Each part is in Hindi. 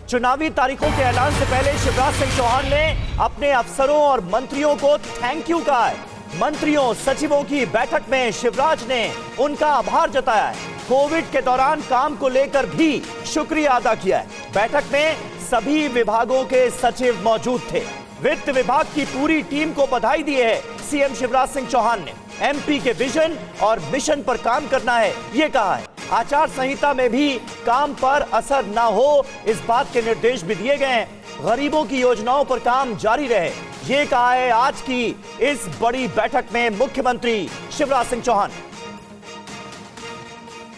चुनावी तारीखों के ऐलान से पहले शिवराज सिंह चौहान ने अपने अफसरों और मंत्रियों को थैंक यू कहा है। मंत्रियों सचिवों की बैठक में शिवराज ने उनका आभार जताया है। कोविड के दौरान काम को लेकर भी शुक्रिया अदा किया है। बैठक में सभी विभागों के सचिव मौजूद थे। वित्त विभाग की पूरी टीम को बधाई दी है। सीएम शिवराज सिंह चौहान ने एमपी के विजन और मिशन पर काम करना है, ये कहा है। आचार संहिता में भी काम पर असर ना हो, इस बात के निर्देश भी दिए गए हैं। गरीबों की योजनाओं पर काम जारी रहे, ये कहा है आज की इस बड़ी बैठक में मुख्यमंत्री शिवराज सिंह चौहान।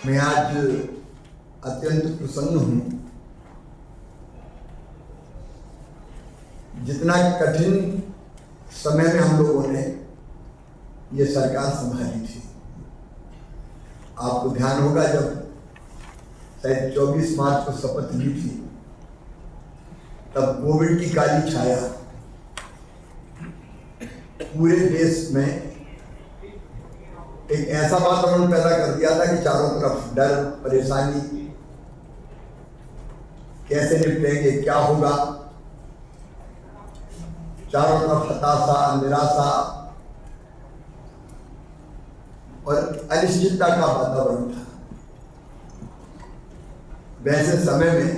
मैं आज अत्यंत प्रसन्न हूं। जितना कठिन समय में हम लोगों ने ये सरकार संभाली थी, आपको ध्यान होगा जब शायद 24 मार्च को शपथ ली थी, तब कोविड की काली छाया पूरे देश में एक ऐसा वातावरण पैदा कर दिया था कि चारों तरफ डर, परेशानी, कैसे निपटेंगे, क्या होगा, चारों तरफ हताशा, निराशा और अनिश्चितता का वातावरण था। वैसे समय में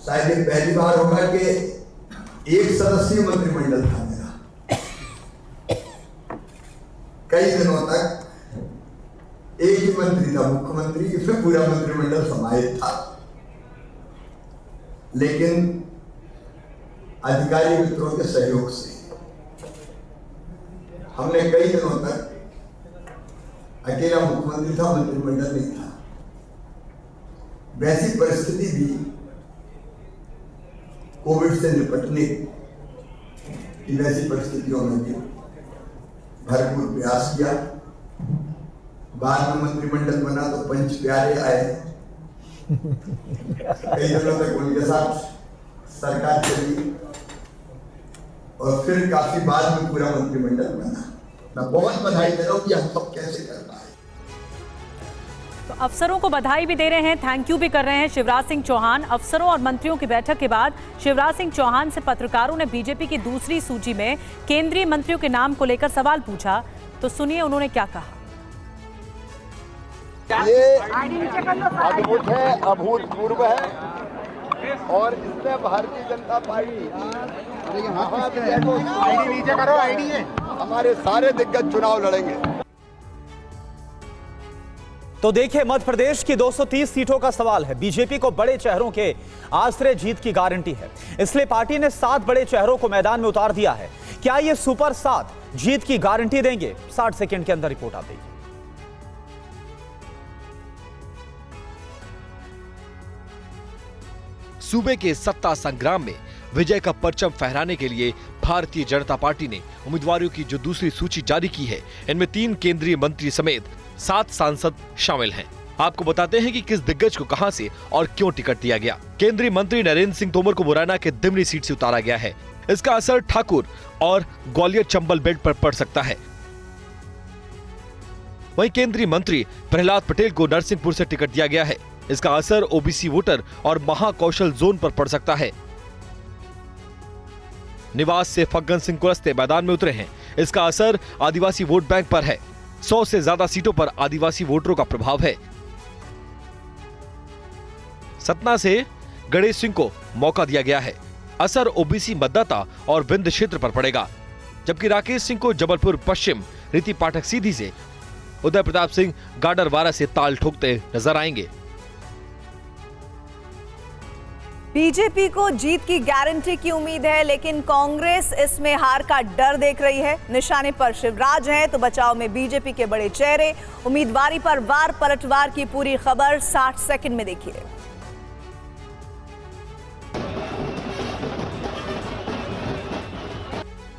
शायद पहली बार होगा कि एक सदस्यीय मंत्रिमंडल था मेरा। कई दिनों तक एक ही मंत्री था, मुख्यमंत्री, इसमें पूरा मंत्रिमंडल समाहित था। लेकिन अधिकारी मित्रों के सहयोग से हमने कई दिनों तक अकेला मुख्यमंत्री था, मंत्रिमंडल नहीं था। वैसी परिस्थिति भी कोविड से निपटने की वैसी परिस्थितियों में भी भरपूर प्रयास किया। बाद में मंत्रिमंडल बना तो पंच प्यारे आए। कई दिनों तक उनके साथ सरकार चली और फिर काफी बाद में पूरा मंत्रिमंडल बना। मैं बहुत बधाई दे रहा हूँ कि हम सब कैसे कर पाए। तो अफसरों को बधाई भी दे रहे हैं, थैंक यू भी कर रहे हैं शिवराज सिंह चौहान। अफसरों और मंत्रियों की बैठक के बाद शिवराज सिंह चौहान से पत्रकारों ने बीजेपी की दूसरी सूची में केंद्रीय मंत्रियों के नाम को लेकर सवाल पूछा, तो सुनिए उन्होंने क्या कहा। ये अद्भुत है, अभूतपूर्व है और इसमें भारतीय जनता पार्टी हमारे सारे दिग्गज चुनाव लड़ेंगे। तो देखिए, मध्य प्रदेश की 230 सीटों का सवाल है। बीजेपी को बड़े चेहरों के आश्रय जीत की गारंटी है, इसलिए पार्टी ने 7 बड़े चेहरों को मैदान में उतार दिया है। क्या ये सुपर 7 जीत की गारंटी देंगे? 60 सेकंड के अंदर रिपोर्ट आ गई। सूबे के सत्ता संग्राम में विजय का परचम फहराने के लिए भारतीय जनता पार्टी ने उम्मीदवारों की जो दूसरी सूची जारी की है, इनमें 3 केंद्रीय मंत्री समेत 7 सांसद शामिल हैं। आपको बताते हैं कि किस दिग्गज को कहां से और क्यों टिकट दिया गया। केंद्रीय मंत्री नरेंद्र सिंह तोमर को मुरैना के दिमनी सीट से उतारा गया है। इसका असर ठाकुर और ग्वालियर चंबल बेल्ट पर पड़ सकता है। वहीं केंद्रीय मंत्री प्रहलाद पटेल को नरसिंहपुर से टिकट दिया गया है। इसका असर ओबीसी वोटर और महाकौशल जोन पर पड़ सकता है। निवास से फग्गन सिंह कुलस्ते मैदान में उतरे हैं। इसका असर आदिवासी वोट बैंक पर है। 100 से ज्यादा सीटों पर आदिवासी वोटरों का प्रभाव है। सतना से गणेश सिंह को मौका दिया गया है। असर ओबीसी मतदाता और विंध्य क्षेत्र पर पड़ेगा। जबकि राकेश सिंह को जबलपुर पश्चिम, रीति पाठक सीधी से, उदय प्रताप सिंह गाडरवारा से ताल ठोकते नजर आएंगे। बीजेपी को जीत की गारंटी की उम्मीद है, लेकिन कांग्रेस इसमें हार का डर देख रही है। निशाने पर शिवराज हैं तो बचाव में बीजेपी के बड़े चेहरे। उम्मीदवारी पर वार पलटवार की पूरी खबर 60 सेकंड में देखिए।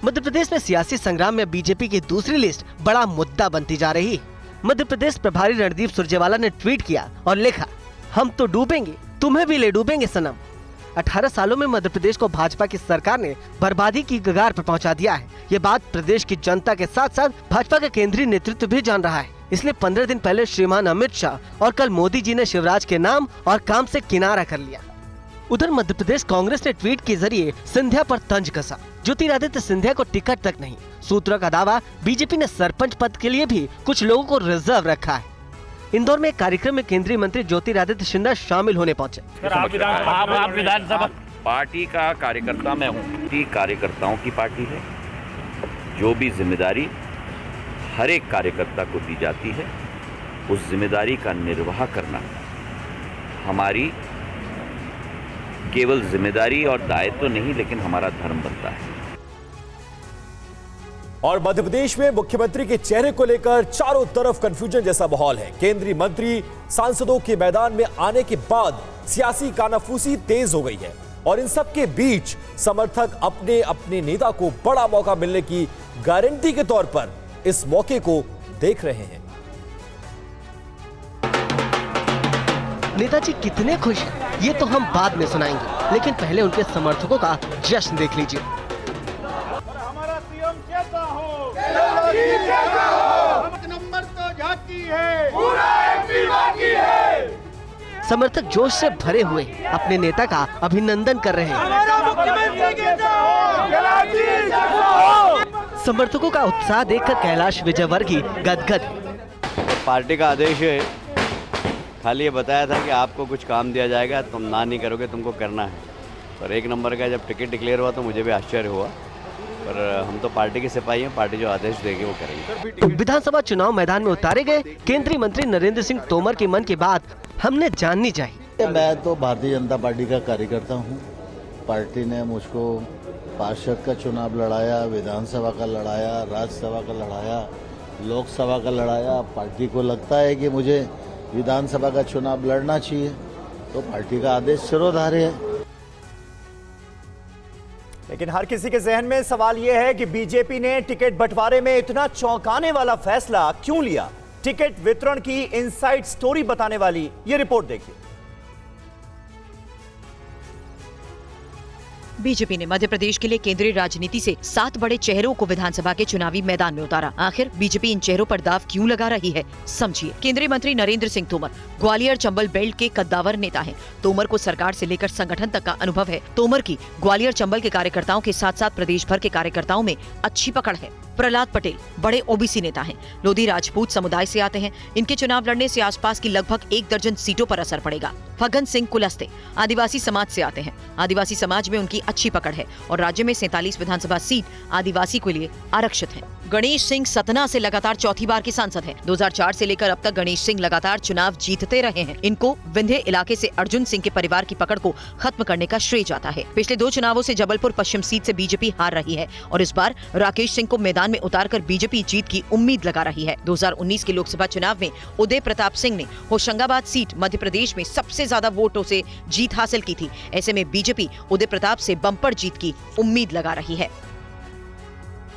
मध्य प्रदेश में सियासी संग्राम में बीजेपी की दूसरी लिस्ट बड़ा मुद्दा बनती जा रही है। मध्य प्रदेश प्रभारी रणदीप सुरजेवाला ने ट्वीट किया और लिखा, हम तो डूबेंगे, तुम्हें भी ले डूबेंगे सनम। 18 सालों में मध्य प्रदेश को भाजपा की सरकार ने बर्बादी की कगार पर पहुंचा दिया है। ये बात प्रदेश की जनता के साथ साथ भाजपा का केंद्रीय नेतृत्व भी जान रहा है। इसलिए 15 दिन पहले श्रीमान अमित शाह और कल मोदी जी ने शिवराज के नाम और काम से किनारा कर लिया। उधर मध्य प्रदेश कांग्रेस ने ट्वीट के जरिए सिंधिया पर तंज कसा। ज्योतिरादित्य सिंधिया को टिकट तक नहीं। सूत्रों का दावा, बीजेपी ने सरपंच पद के लिए भी कुछ लोगों को रिजर्व रखा है। इंदौर में एक कार्यक्रम में केंद्रीय मंत्री ज्योतिरादित्य सिंधिया शामिल होने पहुंचे। आप विधानसभा पार्टी का कार्यकर्ता मैं हूँ, कार्यकर्ताओं की पार्टी है। जो भी जिम्मेदारी हर एक कार्यकर्ता को दी जाती है, उस जिम्मेदारी का निर्वाह करना हमारी केवल जिम्मेदारी और दायित्व तो नहीं, लेकिन हमारा धर्म बनता है। और मध्य प्रदेश में मुख्यमंत्री के चेहरे को लेकर चारों तरफ कंफ्यूजन जैसा माहौल है। केंद्रीय मंत्री सांसदों के मैदान में आने के बाद सियासी कानाफूसी तेज हो गई है और इन सब के बीच समर्थक अपने अपने नेता को बड़ा मौका मिलने की गारंटी के तौर पर इस मौके को देख रहे हैं। नेताजी कितने खुश हैं, ये तो हम बाद में सुनाएंगे, लेकिन पहले उनके समर्थकों का जश्न देख लीजिए। हमारा सीएम कैसा हो, नंबर तो झांकी है, पूरा एमपी बाकी है। समर्थक जोश से भरे हुए अपने नेता का अभिनंदन कर रहे हैं। समर्थकों का उत्साह देखकर कैलाश विजयवर्गीय गदगद। पार्टी का आदेश है, खाली ये बताया था कि आपको कुछ काम दिया जाएगा, तुम ना नहीं करोगे, तुमको करना है। और एक नंबर का जब टिकट डिक्लेयर हुआ तो मुझे भी आश्चर्य हुआ, पर हम तो पार्टी के सिपाही हैं, पार्टी जो आदेश देगी वो करेंगे। विधानसभा चुनाव मैदान में उतारे गए केंद्रीय मंत्री नरेंद्र सिंह तोमर के मन की बात हमने जाननी चाहिए। मैं तो भारतीय जनता पार्टी का कार्यकर्ता हूँ। पार्टी ने मुझको पार्षद का चुनाव लड़ाया, विधानसभा का लड़ाया, राज्यसभा का लड़ाया, लोकसभा का लड़ाया। पार्टी को लगता है कि मुझे विधानसभा का चुनाव लड़ना चाहिए, तो पार्टी का आदेश सिरोधार्य है। लेकिन हर किसी के जहन में सवाल यह है कि बीजेपी ने टिकट बंटवारे में इतना चौंकाने वाला फैसला क्यों लिया। टिकट वितरण की इनसाइड स्टोरी बताने वाली ये रिपोर्ट देखिए। बीजेपी ने मध्य प्रदेश के लिए केंद्रीय राजनीति से 7 बड़े चेहरों को विधानसभा के चुनावी मैदान में उतारा। आखिर बीजेपी इन चेहरों पर दाव क्यों लगा रही है, समझिए। केंद्रीय मंत्री नरेंद्र सिंह तोमर ग्वालियर चंबल बेल्ट के कद्दावर नेता हैं। तोमर को सरकार से लेकर संगठन तक का अनुभव है। तोमर की ग्वालियर चंबल के कार्यकर्ताओं के साथ साथ प्रदेश भर के कार्यकर्ताओं में अच्छी पकड़ है। प्रहलाद पटेल बड़े ओबीसी नेता हैं, लोधी राजपूत समुदाय से आते हैं। इनके चुनाव लड़ने से आसपास की लगभग 1 दर्जन सीटों पर असर पड़ेगा। फग्गन सिंह कुलस्ते आदिवासी समाज से आते हैं। आदिवासी समाज में उनकी अच्छी पकड़ है और राज्य में 47 विधानसभा सीट आदिवासी के लिए आरक्षित है। गणेश सिंह सतना से लगातार चौथी बार के सांसद हैं। 2004 से लेकर अब तक गणेश सिंह लगातार चुनाव जीतते रहे हैं। इनको विंध्य इलाके से अर्जुन सिंह के परिवार की पकड़ को खत्म करने का श्रेय जाता है। पिछले 2 चुनावों से जबलपुर पश्चिम सीट से बीजेपी हार रही है और इस बार राकेश सिंह को मैदान में उतारकर बीजेपी जीत की उम्मीद लगा रही है। 2019 के लोकसभा चुनाव में उदय प्रताप सिंह ने होशंगाबाद सीट मध्य प्रदेश में सबसे ज्यादा वोटों से जीत हासिल की थी। ऐसे में बीजेपी उदय प्रताप से बम्पर जीत की उम्मीद लगा रही है।